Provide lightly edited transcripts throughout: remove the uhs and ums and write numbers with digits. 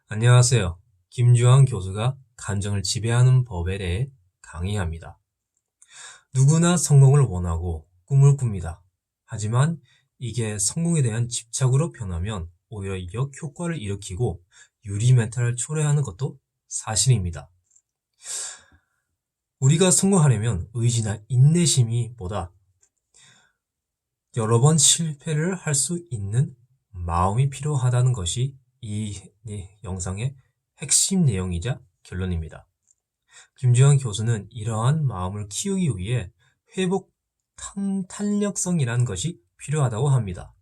안녕하세요. 김주환 교수가 감정을 지배하는 법에 대해 강의합니다. 누구나 성공을 원하고 꿈을 꿉니다. 하지만 이게 성공에 대한 집착으로 변하면 오히려 역효과를 일으키고 유리 멘탈을 초래하는 것도 사실입니다. 우리가 성공하려면 의지나 인내심이 보다 여러 번 실패를 할 수 있는 마음이 필요하다는 것이 이 영상의 핵심 내용이자 결론입니다. 김주환 교수는 이러한 마음을 키우기 위해 회복 탄력성이라는 것이 필요하다고 합니다.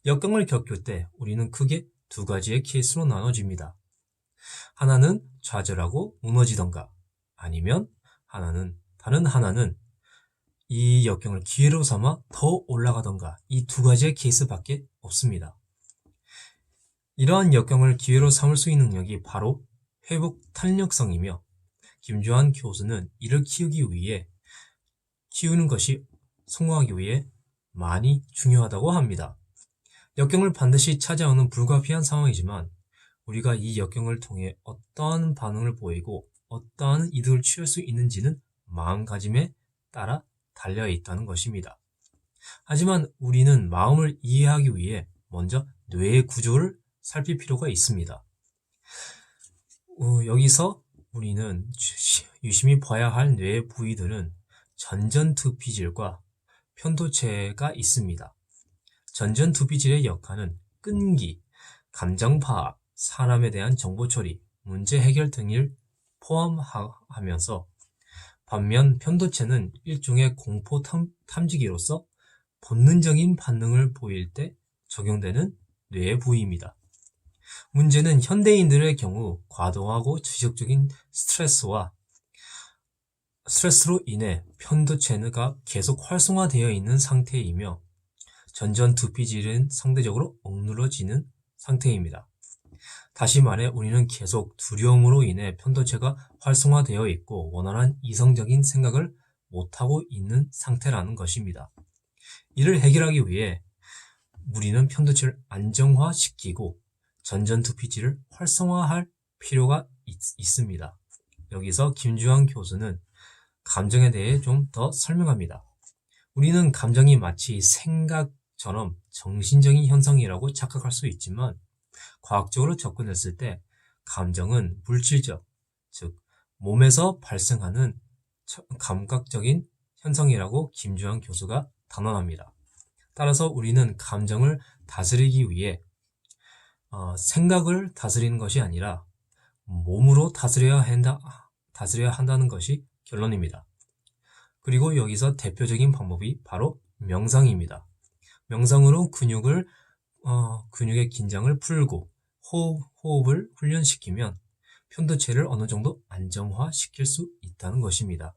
역경을 겪을 때 우리는 크게 두 가지의 케이스로 나눠집니다. 하나는 좌절하고 무너지던가, 아니면 다른 하나는 이 역경을 기회로 삼아 더 올라가던가, 이 두 가지의 케이스밖에 없습니다. 이러한 역경을 기회로 삼을 수 있는 능력이 바로 회복 탄력성이며, 김주환 교수는 이를 키우는 것이 성공하기 위해 많이 중요하다고 합니다. 역경을 반드시 찾아오는 불가피한 상황이지만 우리가 이 역경을 통해 어떠한 반응을 보이고 어떠한 이득을 취할 수 있는지는 마음가짐에 따라 달려 있다는 것입니다. 하지만 우리는 마음을 이해하기 위해 먼저 뇌의 구조를 살필 필요가 있습니다. 여기서 우리는 유심히 봐야 할 뇌의 부위들은 전전두피질과 편도체가 있습니다. 전전두피질의 역할은 끈기, 감정 파악, 사람에 대한 정보 처리, 문제 해결 등을 포함하면서, 반면 편도체는 일종의 공포 탐지기로서 본능적인 반응을 보일 때 적용되는 뇌의 부위입니다. 문제는 현대인들의 경우 과도하고 지속적인 스트레스로 인해 편도체가 계속 활성화되어 있는 상태이며 전전두피질은 상대적으로 억눌러지는 상태입니다. 다시 말해 우리는 계속 두려움으로 인해 편도체가 활성화되어 있고 원활한 이성적인 생각을 못하고 있는 상태라는 것입니다. 이를 해결하기 위해 우리는 편도체를 안정화시키고 전전두피질을 활성화할 필요가 있습니다. 여기서 김주환 교수는 감정에 대해 좀 더 설명합니다. 우리는 감정이 마치 생각처럼 정신적인 현상이라고 착각할 수 있지만, 과학적으로 접근했을 때 감정은 물질적, 즉 몸에서 발생하는 감각적인 현상이라고 김주환 교수가 단언합니다. 따라서 우리는 감정을 다스리기 위해 생각을 다스리는 것이 아니라 몸으로 다스려야 한다는 것이 결론입니다. 그리고 여기서 대표적인 방법이 바로 명상입니다. 명상으로 근육의 긴장을 풀고 호흡을 훈련시키면 편도체를 어느 정도 안정화시킬 수 있다는 것입니다.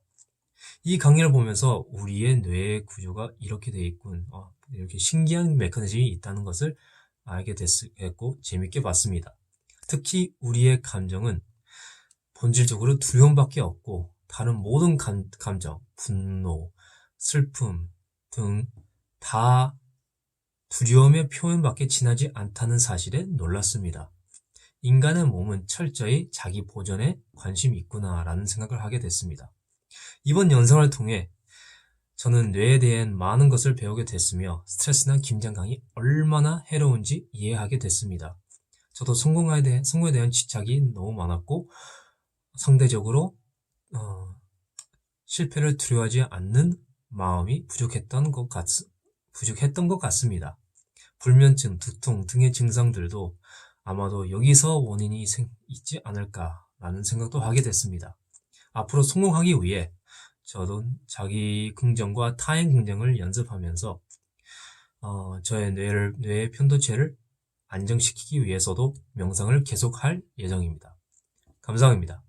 이 강의를 보면서 우리의 뇌의 구조가 이렇게 되어 있군, 이렇게 신기한 메커니즘이 있다는 것을 알게 됐고 재밌게 봤습니다. 특히 우리의 감정은 본질적으로 두려움밖에 없고 다른 모든 감정, 분노, 슬픔 등 다 두려움의 표현밖에 지나지 않다는 사실에 놀랐습니다. 인간의 몸은 철저히 자기 보존에 관심이 있구나라는 생각을 하게 됐습니다. 이번 영상을 통해 저는 뇌에 대한 많은 것을 배우게 됐으며 스트레스나 긴장감이 얼마나 해로운지 이해하게 됐습니다. 저도 성공에 대한 집착이 너무 많았고 상대적으로 실패를 두려워하지 않는 마음이 부족했던 것 같습니다. 불면증, 두통 등의 증상들도 아마도 여기서 원인이 있지 않을까라는 생각도 하게 됐습니다. 앞으로 성공하기 위해 저도 자기 긍정과 타인 긍정을 연습하면서 저의 뇌의 편도체를 안정시키기 위해서도 명상을 계속할 예정입니다. 감사합니다.